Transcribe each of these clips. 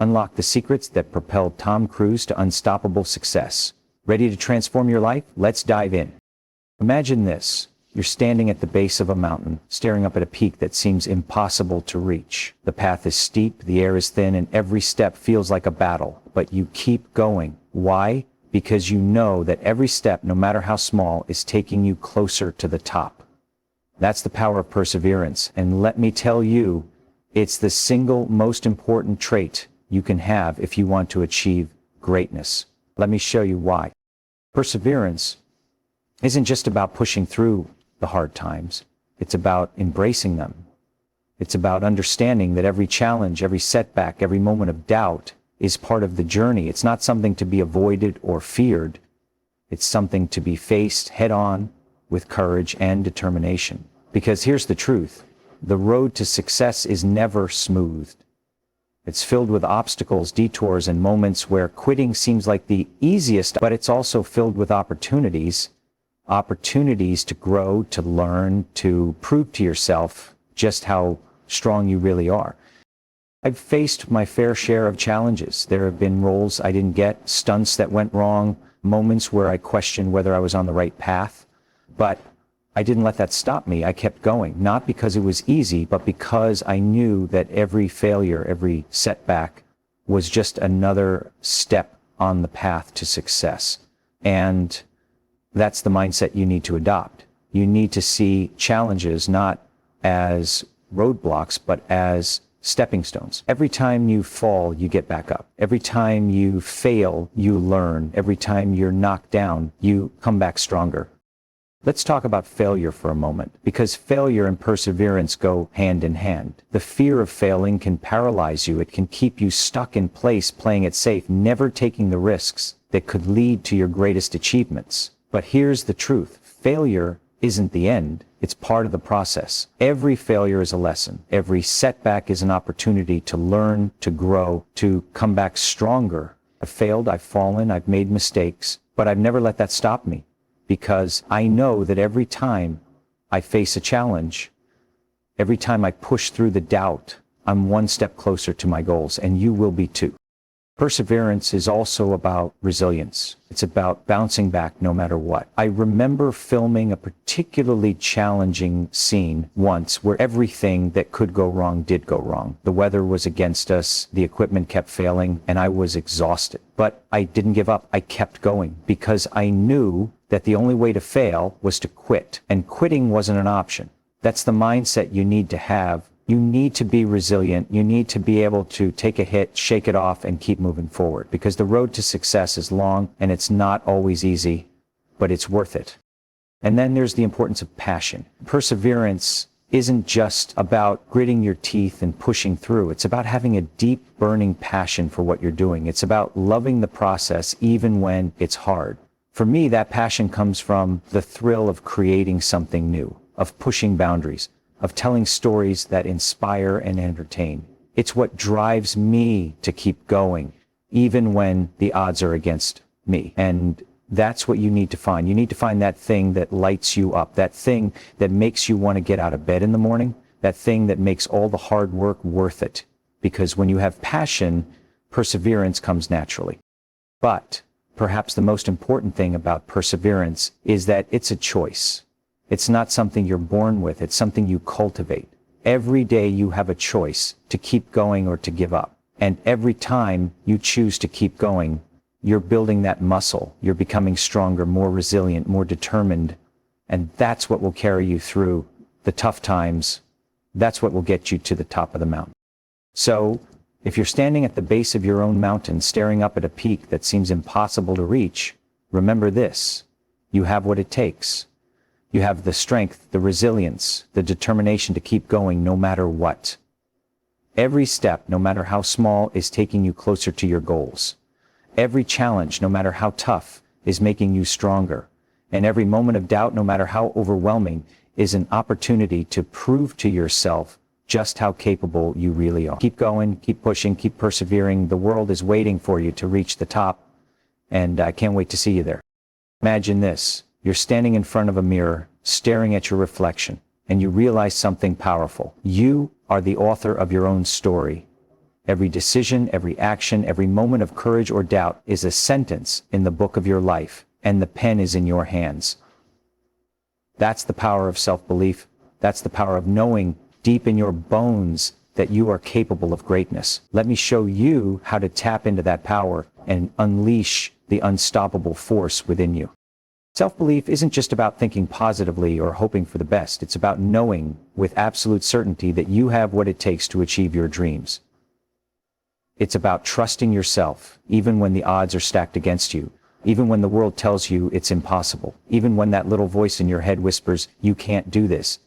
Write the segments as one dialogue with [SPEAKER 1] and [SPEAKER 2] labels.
[SPEAKER 1] Unlock the secrets that propelled Tom Cruise to unstoppable success. Ready to transform your life? Let's dive in. Imagine this. You're standing at the base of a mountain, staring up at a peak that seems impossible to reach. The path is steep, the air is thin, and every step feels like a battle. But you keep going. Why? Because you know that every step, no matter how small, is taking you closer to the top. That's the power of perseverance. And let me tell you, it's the single most important trait you can have if you want to achieve greatness. Let me show you why. Perseverance isn't just about pushing through the hard times. It's about embracing them. It's about understanding that every challenge, every setback, every moment of doubt is part of the journey. It's not something to be avoided or feared. It's something to be faced head on with courage and determination. Because here's the truth. The road to success is never smoothed. It's filled with obstacles, detours, and moments where quitting seems like the easiest, but it's also filled with opportunities to grow, to learn, to prove to yourself just how strong you really are. I've faced my fair share of challenges. There have been roles I didn't get, stunts that went wrong, moments where I questioned whether I was on the right path, but I didn't let that stop me. I kept going, not because it was easy, but because I knew that every failure, every setback was just another step on the path to success. And that's the mindset you need to adopt. You need to see challenges not as roadblocks, but as stepping stones. Every time you fall, you get back up. Every time you fail, you learn. Every time you're knocked down, you come back stronger. Let's talk about failure for a moment, because failure and perseverance go hand in hand. The fear of failing can paralyze you. It can keep you stuck in place, playing it safe, never taking the risks that could lead to your greatest achievements. But here's the truth. Failure isn't the end. It's part of the process. Every failure is a lesson. Every setback is an opportunity to learn, to grow, to come back stronger. I've failed, I've fallen, I've made mistakes, but I've never let that stop me. Because I know that every time I face a challenge, every time I push through the doubt, I'm one step closer to my goals, and you will be too. Perseverance is also about resilience. It's about bouncing back no matter what. I remember filming a particularly challenging scene once where everything that could go wrong did go wrong. The weather was against us, the equipment kept failing, and I was exhausted. But I didn't give up. I kept going because I knew that the only way to fail was to quit, and quitting wasn't an option. That's the mindset you need to have. You need to be resilient. You need to be able to take a hit, shake it off, and keep moving forward, because the road to success is long and it's not always easy, but it's worth it. And then there's the importance of passion. Perseverance isn't just about gritting your teeth and pushing through. It's about having a deep, burning passion for what you're doing. It's about loving the process even when it's hard. For me, that passion comes from the thrill of creating something new, of pushing boundaries, of telling stories that inspire and entertain. It's what drives me to keep going, even when the odds are against me. And that's what you need to find. You need to find that thing that lights you up, that thing that makes you want to get out of bed in the morning, that thing that makes all the hard work worth it. Because when you have passion, perseverance comes naturally. But perhaps the most important thing about perseverance is that it's a choice. It's not something you're born with. It's something you cultivate. Every day you have a choice to keep going or to give up. And every time you choose to keep going, you're building that muscle. You're becoming stronger, more resilient, more determined. And that's what will carry you through the tough times. That's what will get you to the top of the mountain. So if you're standing at the base of your own mountain, staring up at a peak that seems impossible to reach, remember this: you have what it takes. You have the strength, the resilience, the determination to keep going no matter what. Every step, no matter how small, is taking you closer to your goals. Every challenge, no matter how tough, is making you stronger. And every moment of doubt, no matter how overwhelming, is an opportunity to prove to yourself just how capable you really are. Keep going, keep pushing, keep persevering. The world is waiting for you to reach the top, and I can't wait to see you there. Imagine this. You're standing in front of a mirror, staring at your reflection, and you realize something powerful. You are the author of your own story. Every decision, every action, every moment of courage or doubt is a sentence in the book of your life, and the pen is in your hands. That's the power of self-belief. That's the power of knowing deep in your bones that you are capable of greatness. Let me show you how to tap into that power and unleash the unstoppable force within you. Self-belief isn't just about thinking positively or hoping for the best. It's about knowing with absolute certainty that you have what it takes to achieve your dreams. It's about trusting yourself, even when the odds are stacked against you, even when the world tells you it's impossible, even when that little voice in your head whispers, "You can't do this."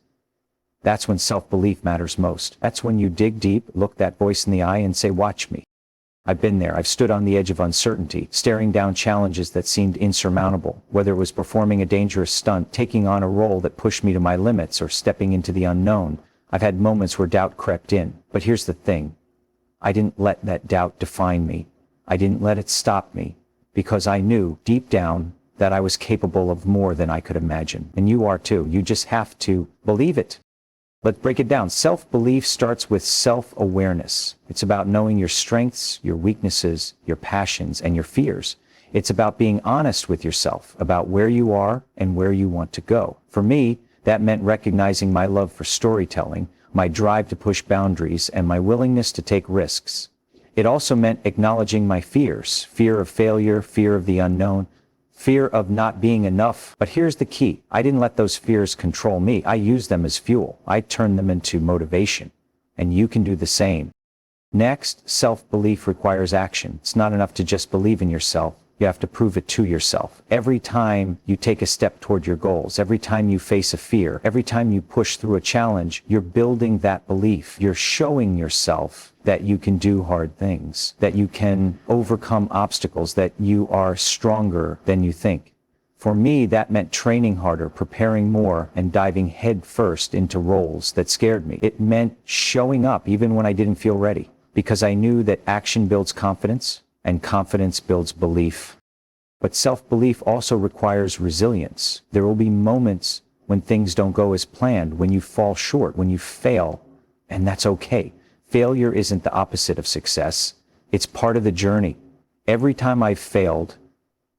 [SPEAKER 1] That's when self-belief matters most. That's when you dig deep, look that voice in the eye and say, "Watch me." I've been there. I've stood on the edge of uncertainty, staring down challenges that seemed insurmountable, whether it was performing a dangerous stunt, taking on a role that pushed me to my limits, or stepping into the unknown. I've had moments where doubt crept in. But here's the thing. I didn't let that doubt define me. I didn't let it stop me, because I knew deep down that I was capable of more than I could imagine. And you are too. You just have to believe it. Let's break it down. Self-belief starts with self-awareness. It's about knowing your strengths, your weaknesses, your passions, and your fears. It's about being honest with yourself about where you are and where you want to go. For me, that meant recognizing my love for storytelling, my drive to push boundaries, and my willingness to take risks. It also meant acknowledging my fears, fear of failure, fear of the unknown, fear of not being enough. But here's the key. I didn't let those fears control me. I used them as fuel. I turned them into motivation. And you can do the same. Next, self-belief requires action. It's not enough to just believe in yourself. You have to prove it to yourself. Every time you take a step toward your goals, every time you face a fear, every time you push through a challenge, you're building that belief. You're showing yourself that you can do hard things, that you can overcome obstacles, that you are stronger than you think. For me, that meant training harder, preparing more, and diving head first into roles that scared me. It meant showing up even when I didn't feel ready, because I knew that action builds confidence, and confidence builds belief. But self-belief also requires resilience. There will be moments when things don't go as planned, when you fall short, when you fail, and that's okay. Failure isn't the opposite of success. It's part of the journey. Every time I've failed,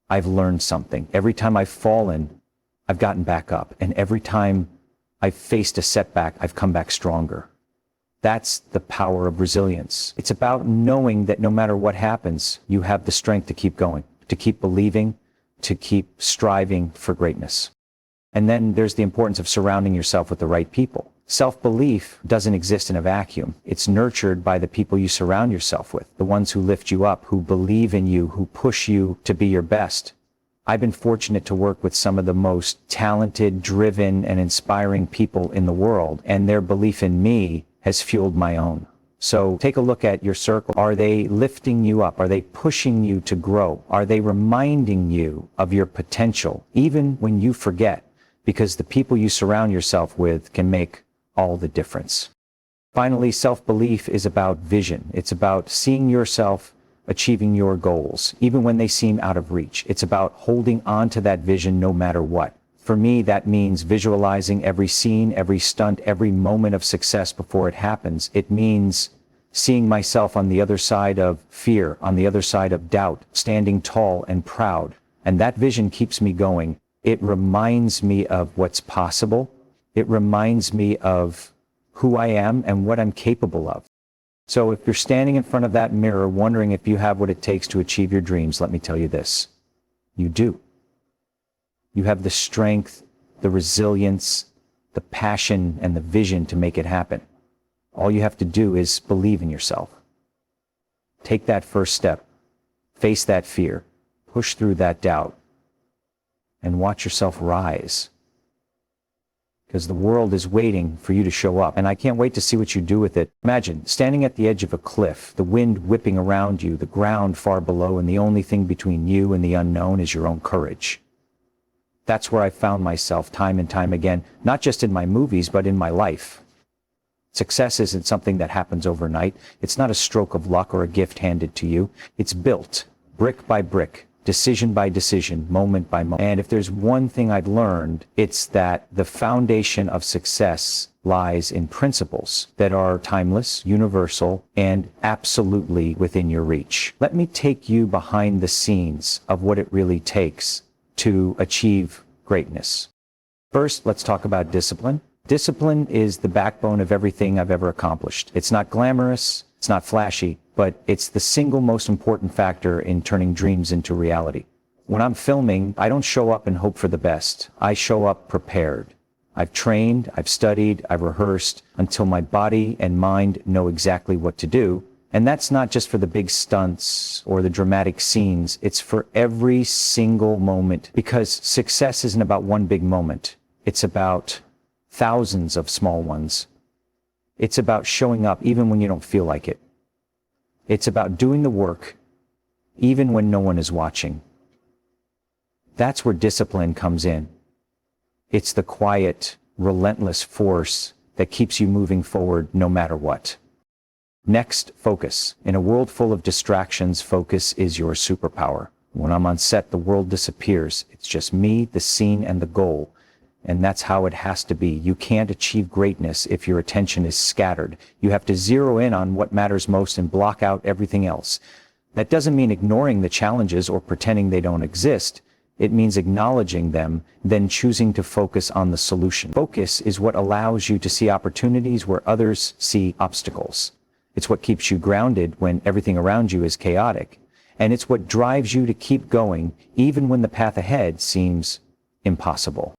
[SPEAKER 1] I've learned something. Every time I've fallen, I've gotten back up. And every time I've faced a setback, I've come back stronger. That's the power of resilience. It's about knowing that no matter what happens, you have the strength to keep going, to keep believing, to keep striving for greatness. And then there's the importance of surrounding yourself with the right people. Self-belief doesn't exist in a vacuum. It's nurtured by the people you surround yourself with, the ones who lift you up, who believe in you, who push you to be your best. I've been fortunate to work with some of the most talented, driven, and inspiring people in the world, and their belief in me has fueled my own. So take a look at your circle. Are they lifting you up? Are they pushing you to grow? Are they reminding you of your potential, even when you forget? Because the people you surround yourself with can make all the difference. Finally, self-belief is about vision. It's about seeing yourself achieving your goals, even when they seem out of reach. It's about holding on to that vision no matter what. For me, that means visualizing every scene, every stunt, every moment of success before it happens. It means seeing myself on the other side of fear, on the other side of doubt, standing tall and proud. And that vision keeps me going. It reminds me of what's possible. It reminds me of who I am and what I'm capable of. So if you're standing in front of that mirror wondering if you have what it takes to achieve your dreams, let me tell you this. You do. You have the strength, the resilience, the passion, and the vision to make it happen. All you have to do is believe in yourself. Take that first step, face that fear, push through that doubt, and watch yourself rise. Because the world is waiting for you to show up, and I can't wait to see what you do with it. Imagine standing at the edge of a cliff, the wind whipping around you, the ground far below, and the only thing between you and the unknown is your own courage. That's where I found myself time and time again, not just in my movies, but in my life. Success isn't something that happens overnight. It's not a stroke of luck or a gift handed to you. It's built brick by brick, decision by decision, moment by moment. And if there's one thing I've learned, it's that the foundation of success lies in principles that are timeless, universal, and absolutely within your reach. Let me take you behind the scenes of what it really takes to achieve greatness. First, let's talk about discipline. Discipline is the backbone of everything I've ever accomplished. It's not glamorous, it's not flashy, but it's the single most important factor in turning dreams into reality. When I'm filming, I don't show up and hope for the best. I show up prepared. I've trained, I've studied, I've rehearsed until my body and mind know exactly what to do. And that's not just for the big stunts or the dramatic scenes. It's for every single moment, because success isn't about one big moment. It's about thousands of small ones. It's about showing up even when you don't feel like it. It's about doing the work even when no one is watching. That's where discipline comes in. It's the quiet, relentless force that keeps you moving forward no matter what. Next, focus. In a world full of distractions, focus is your superpower. When I'm on set, the world disappears. It's just me, the scene, and the goal. And that's how it has to be. You can't achieve greatness if your attention is scattered. You have to zero in on what matters most and block out everything else. That doesn't mean ignoring the challenges or pretending they don't exist. It means acknowledging them, then choosing to focus on the solution. Focus is what allows you to see opportunities where others see obstacles. It's what keeps you grounded when everything around you is chaotic. And it's what drives you to keep going even when the path ahead seems impossible.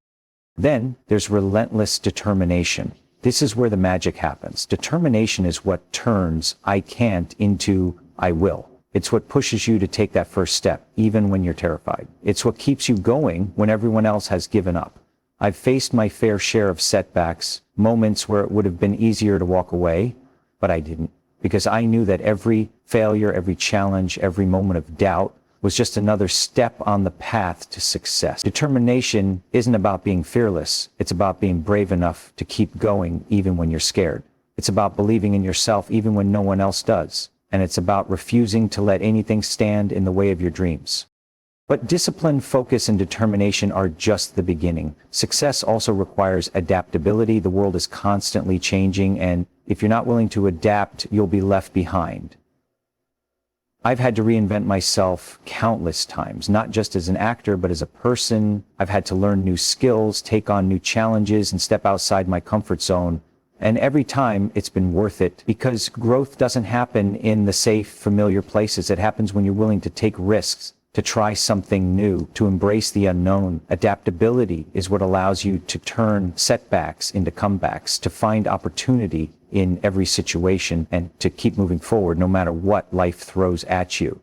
[SPEAKER 1] Then there's relentless determination. This is where the magic happens. Determination is what turns "I can't" into "I will." It's what pushes you to take that first step, even when you're terrified. It's what keeps you going when everyone else has given up. I've faced my fair share of setbacks, moments where it would have been easier to walk away, but I didn't, because I knew that every failure, every challenge, every moment of doubt was just another step on the path to success. Determination isn't about being fearless. It's about being brave enough to keep going even when you're scared. It's about believing in yourself even when no one else does. And it's about refusing to let anything stand in the way of your dreams. But discipline, focus, and determination are just the beginning. Success also requires adaptability. The world is constantly changing, and if you're not willing to adapt, you'll be left behind. I've had to reinvent myself countless times, not just as an actor, but as a person. I've had to learn new skills, take on new challenges, and step outside my comfort zone. And every time it's been worth it, because growth doesn't happen in the safe, familiar places. It happens when you're willing to take risks, to try something new, to embrace the unknown. Adaptability is what allows you to turn setbacks into comebacks, to find opportunity in every situation, and to keep moving forward no matter what life throws at you.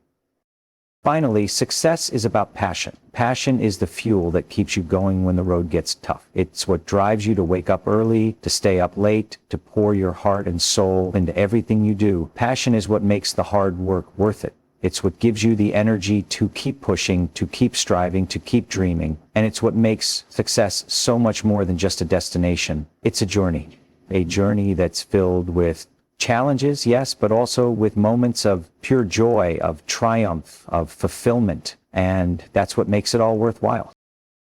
[SPEAKER 1] Finally, success is about passion. Passion is the fuel that keeps you going when the road gets tough. It's what drives you to wake up early, to stay up late, to pour your heart and soul into everything you do. Passion is what makes the hard work worth it. It's what gives you the energy to keep pushing, to keep striving, to keep dreaming. And it's what makes success so much more than just a destination. It's a journey that's filled with challenges, yes, but also with moments of pure joy, of triumph, of fulfillment. And that's what makes it all worthwhile.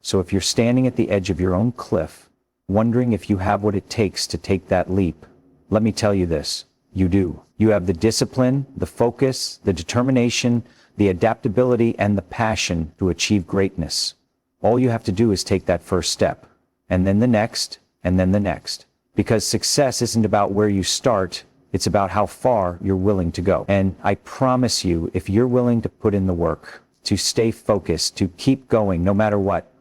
[SPEAKER 1] So if you're standing at the edge of your own cliff, wondering if you have what it takes to take that leap, let me tell you this, you do. You have the discipline, the focus, the determination, the adaptability, and the passion to achieve greatness. All you have to do is take that first step, and then the next, and then the next. Because success isn't about where you start, it's about how far you're willing to go. And I promise you, if you're willing to put in the work, to stay focused, to keep going no matter what,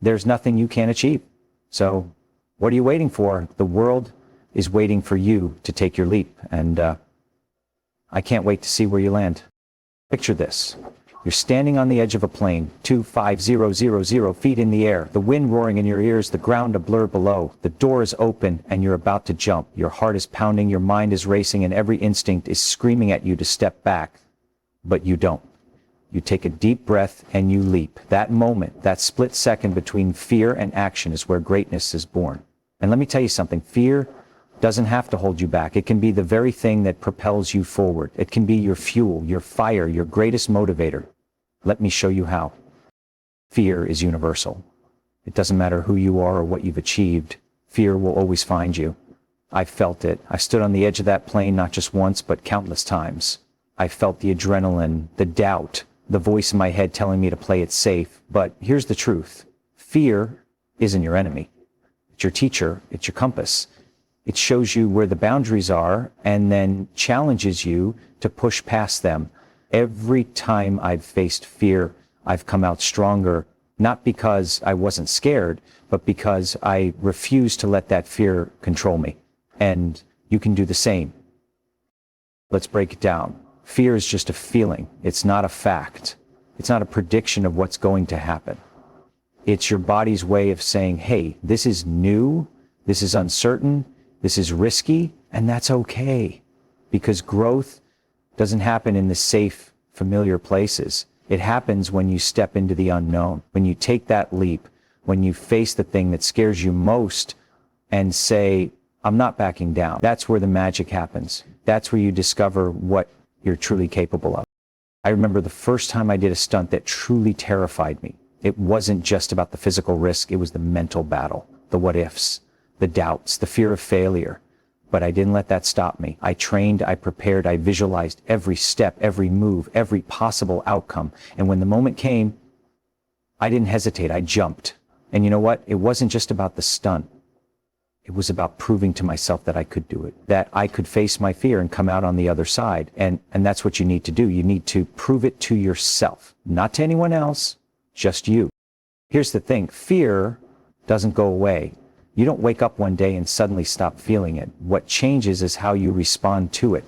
[SPEAKER 1] there's nothing you can't achieve. So what are you waiting for? The world is waiting for you to take your leap. And I can't wait to see where you land. Picture this. You're standing on the edge of a plane, 250,000 feet in the air, the wind roaring in your ears, the ground a blur below. The door is open and you're about to jump. Your heart is pounding, your mind is racing, and every instinct is screaming at you to step back. But you don't. You take a deep breath and you leap. That moment, that split second between fear and action is where greatness is born. And let me tell you something, fear doesn't have to hold you back. It can be the very thing that propels you forward. It can be your fuel, your fire, your greatest motivator. Let me show you how. Fear is universal. It doesn't matter who you are or what you've achieved. Fear will always find you. I felt it. I stood on the edge of that plane not just once, but countless times. I felt the adrenaline, the doubt, the voice in my head telling me to play it safe. But here's the truth. Fear isn't your enemy. It's your teacher. It's your compass. It shows you where the boundaries are and then challenges you to push past them. Every time I've faced fear, I've come out stronger, not because I wasn't scared, but because I refused to let that fear control me. And you can do the same. Let's break it down. Fear is just a feeling. It's not a fact. It's not a prediction of what's going to happen. It's your body's way of saying, hey, this is new, this is uncertain, this is risky, and that's okay. Because growth doesn't happen in the safe, familiar places. It happens when you step into the unknown, when you take that leap, when you face the thing that scares you most and say, I'm not backing down. That's where the magic happens. That's where you discover what you're truly capable of. I remember the first time I did a stunt that truly terrified me. It wasn't just about the physical risk, it was the mental battle, the what ifs, the doubts, the fear of failure. But I didn't let that stop me. I trained, I prepared, I visualized every step, every move, every possible outcome. And when the moment came, I didn't hesitate, I jumped. And you know what? It wasn't just about the stunt. It was about proving to myself that I could do it, that I could face my fear and come out on the other side. And that's what you need to do. You need to prove it to yourself, not to anyone else, just you. Here's the thing, fear doesn't go away. You don't wake up one day and suddenly stop feeling it. What changes is how you respond to it.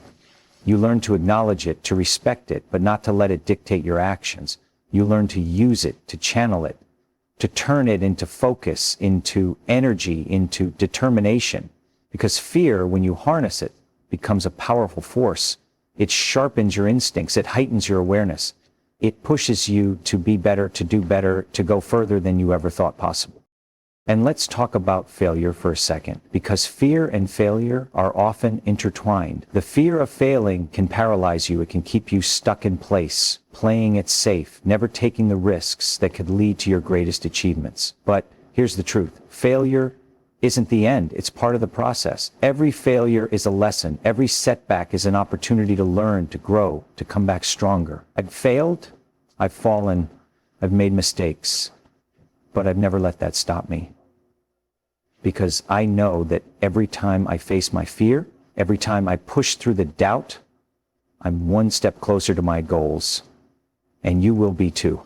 [SPEAKER 1] You learn to acknowledge it, to respect it, but not to let it dictate your actions. You learn to use it, to channel it, to turn it into focus, into energy, into determination. Because fear, when you harness it, becomes a powerful force. It sharpens your instincts. It heightens your awareness. It pushes you to be better, to do better, to go further than you ever thought possible. And let's talk about failure for a second, because fear and failure are often intertwined. The fear of failing can paralyze you. It can keep you stuck in place, playing it safe, never taking the risks that could lead to your greatest achievements. But here's the truth. Failure isn't the end. It's part of the process. Every failure is a lesson. Every setback is an opportunity to learn, to grow, to come back stronger. I've failed. I've fallen. I've made mistakes. But I've never let that stop me. Because I know that every time I face my fear, every time I push through the doubt, I'm one step closer to my goals. And you will be too.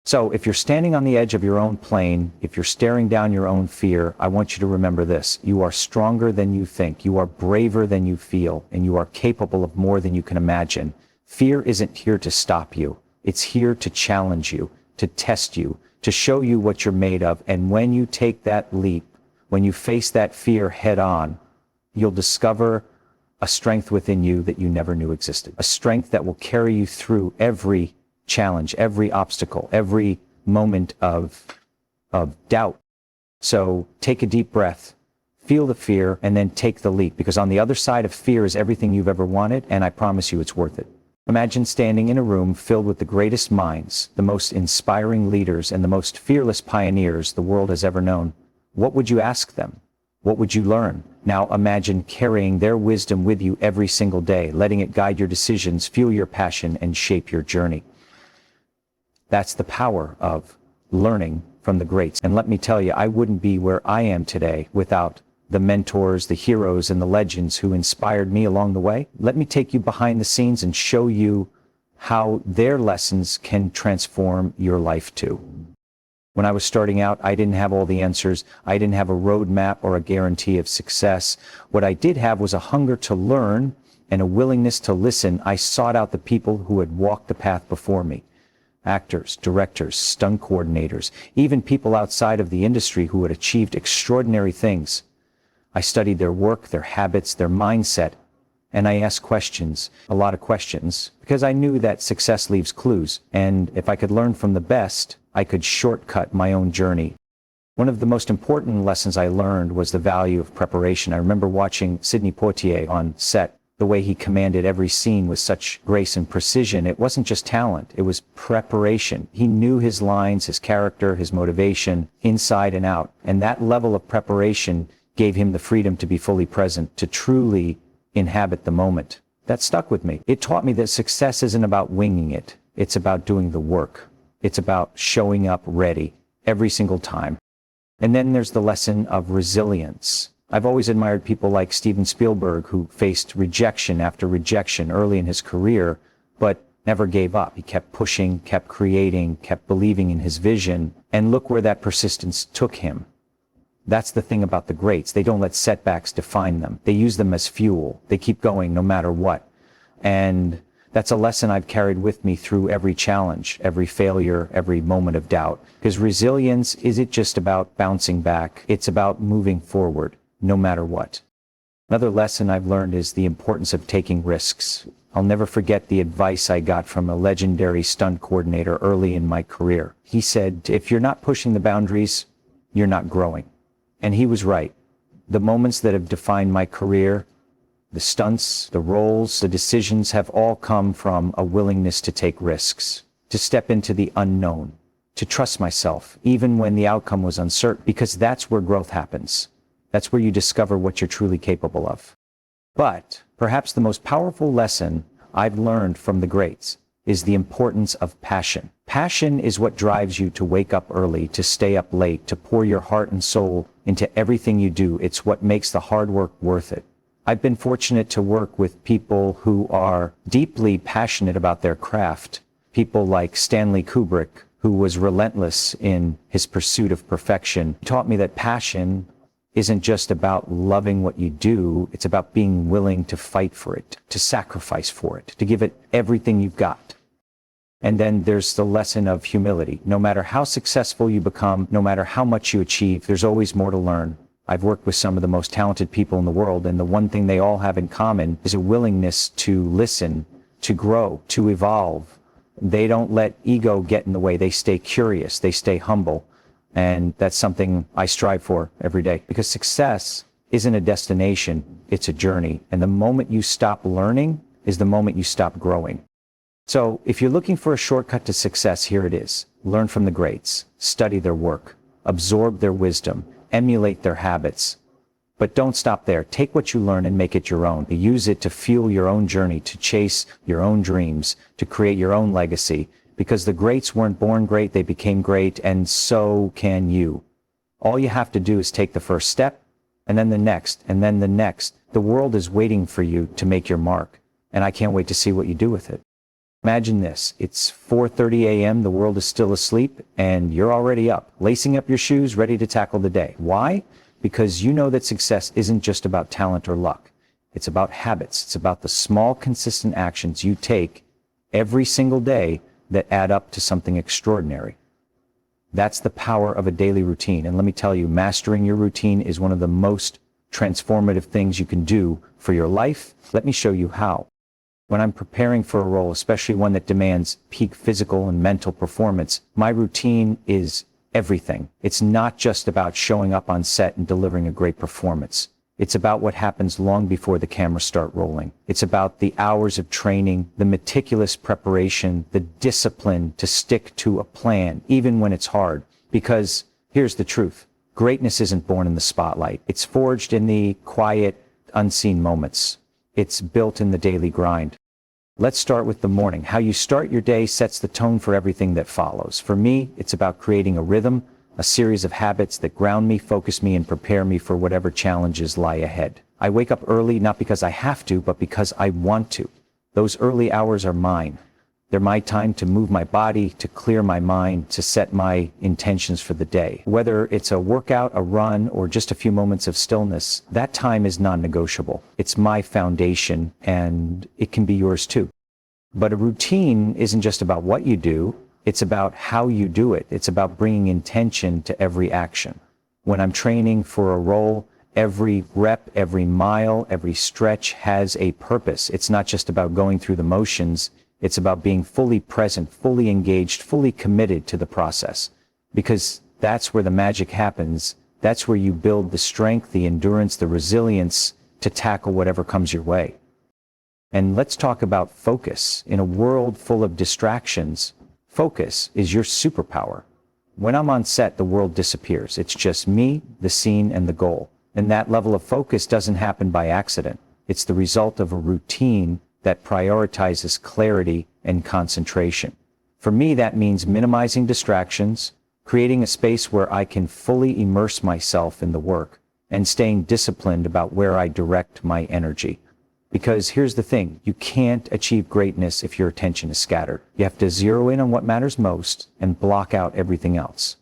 [SPEAKER 1] So if you're standing on the edge of your own plane, if you're staring down your own fear, I want you to remember this. You are stronger than you think. You are braver than you feel. And you are capable of more than you can imagine. Fear isn't here to stop you. It's here to challenge you, to test you, to show you what you're made of. And when you take that leap, when you face that fear head on, you'll discover a strength within you that you never knew existed. A strength that will carry you through every challenge, every obstacle, every moment of doubt. So take a deep breath, feel the fear, and then take the leap. Because on the other side of fear is everything you've ever wanted, and I promise you it's worth it. Imagine standing in a room filled with the greatest minds, the most inspiring leaders, and the most fearless pioneers the world has ever known. What would you ask them? What would you learn? Now imagine carrying their wisdom with you every single day, letting it guide your decisions, fuel your passion, and shape your journey. That's the power of learning from the greats. And let me tell you, I wouldn't be where I am today without the mentors, the heroes, and the legends who inspired me along the way. Let me take you behind the scenes and show you how their lessons can transform your life too. When I was starting out, I didn't have all the answers. I didn't have a roadmap or a guarantee of success. What I did have was a hunger to learn and a willingness to listen. I sought out the people who had walked the path before me. Actors, directors, stunt coordinators, even people outside of the industry who had achieved extraordinary things. I studied their work, their habits, their mindset, and I asked questions, a lot of questions, because I knew that success leaves clues, and if I could learn from the best, I could shortcut my own journey. One of the most important lessons I learned was the value of preparation. I remember watching Sidney Poitier on set The way he commanded every scene with such grace and precision, it wasn't just talent, it was preparation. He knew his lines, his character, his motivation, inside and out. And that level of preparation gave him the freedom to be fully present, to truly inhabit the moment. That stuck with me. It taught me that success isn't about winging it. It's about doing the work. It's about showing up ready every single time. And then there's the lesson of resilience. I've always admired people like Steven Spielberg, who faced rejection after rejection early in his career, but never gave up. He kept pushing, kept creating, kept believing in his vision, and look where that persistence took him. That's the thing about the greats. They don't let setbacks define them. They use them as fuel. They keep going no matter what. And that's a lesson I've carried with me through every challenge, every failure, every moment of doubt. Because resilience isn't just about bouncing back. It's about moving forward, no matter what. Another lesson I've learned is the importance of taking risks. I'll never forget the advice I got from a legendary stunt coordinator early in my career. He said, if you're not pushing the boundaries, you're not growing. And he was right. The moments that have defined my career, the stunts, the roles, the decisions have all come from a willingness to take risks, to step into the unknown, to trust myself, even when the outcome was uncertain, because that's where growth happens. That's where you discover what you're truly capable of. But perhaps the most powerful lesson I've learned from the greats is the importance of passion. Passion is what drives you to wake up early, to stay up late, to pour your heart and soul into everything you do. It's what makes the hard work worth it. I've been fortunate to work with people who are deeply passionate about their craft. People like Stanley Kubrick, who was relentless in his pursuit of perfection, taught me that passion isn't just about loving what you do, it's about being willing to fight for it, to sacrifice for it, to give it everything you've got. And then there's the lesson of humility. No matter how successful you become, no matter how much you achieve, there's always more to learn. I've worked with some of the most talented people in the world, and the one thing they all have in common is a willingness to listen, to grow, to evolve. They don't let ego get in the way. They stay curious, they stay humble. And that's something I strive for every day, because success isn't a destination, it's a journey. And the moment you stop learning is the moment you stop growing. So if you're looking for a shortcut to success, here it is. Learn from the greats, study their work, absorb their wisdom, emulate their habits. But don't stop there. Take what you learn and make it your own. Use it to fuel your own journey, to chase your own dreams, to create your own legacy. Because the greats weren't born great, they became great, and so can you. All you have to do is take the first step, and then the next, and then the next. The world is waiting for you to make your mark, and I can't wait to see what you do with it. Imagine this, it's 4:30 a.m., the world is still asleep, and you're already up, lacing up your shoes, ready to tackle the day. Why? Because you know that success isn't just about talent or luck. It's about habits. It's about the small, consistent actions you take every single day that add up to something extraordinary. That's the power of a daily routine. And let me tell you, mastering your routine is one of the most transformative things you can do for your life. Let me show you how. When I'm preparing for a role, especially one that demands peak physical and mental performance, my routine is everything. It's not just about showing up on set and delivering a great performance. It's about what happens long before the cameras start rolling. It's about the hours of training, the meticulous preparation, the discipline to stick to a plan, even when it's hard. Because here's the truth. Greatness isn't born in the spotlight. It's forged in the quiet, unseen moments. It's built in the daily grind. Let's start with the morning. How you start your day sets the tone for everything that follows. For me, it's about creating a rhythm, a series of habits that ground me, focus me, and prepare me for whatever challenges lie ahead. I wake up early not because I have to, but because I want to. Those early hours are mine. They're my time to move my body, to clear my mind, to set my intentions for the day. Whether it's a workout, a run, or just a few moments of stillness, that time is non-negotiable. It's my foundation, and it can be yours too. But a routine isn't just about what you do. It's about how you do it. It's about bringing intention to every action. When I'm training for a role, every rep, every mile, every stretch has a purpose. It's not just about going through the motions. It's about being fully present, fully engaged, fully committed to the process. Because that's where the magic happens. That's where you build the strength, the endurance, the resilience to tackle whatever comes your way. And let's talk about focus. In a world full of distractions, focus is your superpower. When I'm on set, the world disappears. It's just me, the scene, and the goal. And that level of focus doesn't happen by accident. It's the result of a routine that prioritizes clarity and concentration. For me, that means minimizing distractions, creating a space where I can fully immerse myself in the work, and staying disciplined about where I direct my energy. Because here's the thing, you can't achieve greatness if your attention is scattered. You have to zero in on what matters most and block out everything else.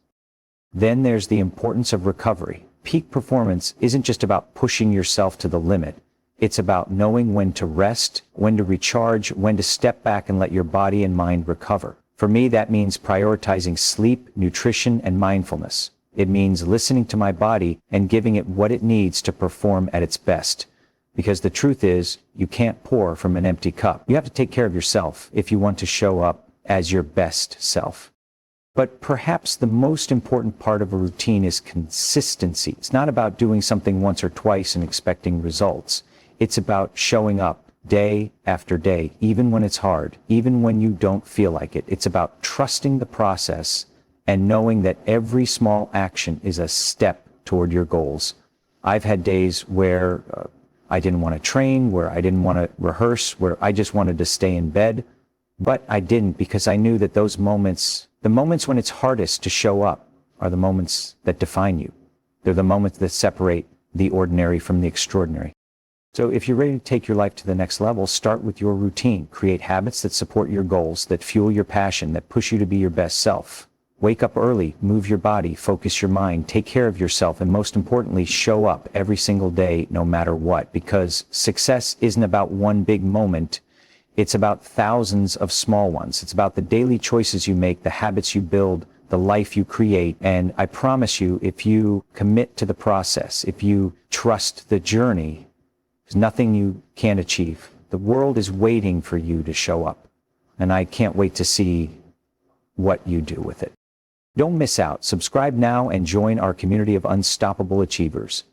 [SPEAKER 1] Then there's the importance of recovery. Peak performance isn't just about pushing yourself to the limit. It's about knowing when to rest, when to recharge, when to step back and let your body and mind recover. For me, that means prioritizing sleep, nutrition, and mindfulness. It means listening to my body and giving it what it needs to perform at its best. Because the truth is, you can't pour from an empty cup. You have to take care of yourself if you want to show up as your best self. But perhaps the most important part of a routine is consistency. It's not about doing something once or twice and expecting results. It's about showing up day after day, even when it's hard, even when you don't feel like it. It's about trusting the process and knowing that every small action is a step toward your goals. I've had days where I didn't want to train, where I didn't want to rehearse, where I just wanted to stay in bed. But I didn't, because I knew that those moments, the moments when it's hardest to show up, are the moments that define you. They're the moments that separate the ordinary from the extraordinary. So if you're ready to take your life to the next level, start with your routine. Create habits that support your goals, that fuel your passion, that push you to be your best self. Wake up early, move your body, focus your mind, take care of yourself, and most importantly, show up every single day, no matter what, because success isn't about one big moment. It's about thousands of small ones. It's about the daily choices you make, the habits you build, the life you create. And I promise you, if you commit to the process, if you trust the journey, there's nothing you can't achieve. The world is waiting for you to show up, and I can't wait to see what you do with it. Don't miss out. Subscribe now and join our community of unstoppable achievers.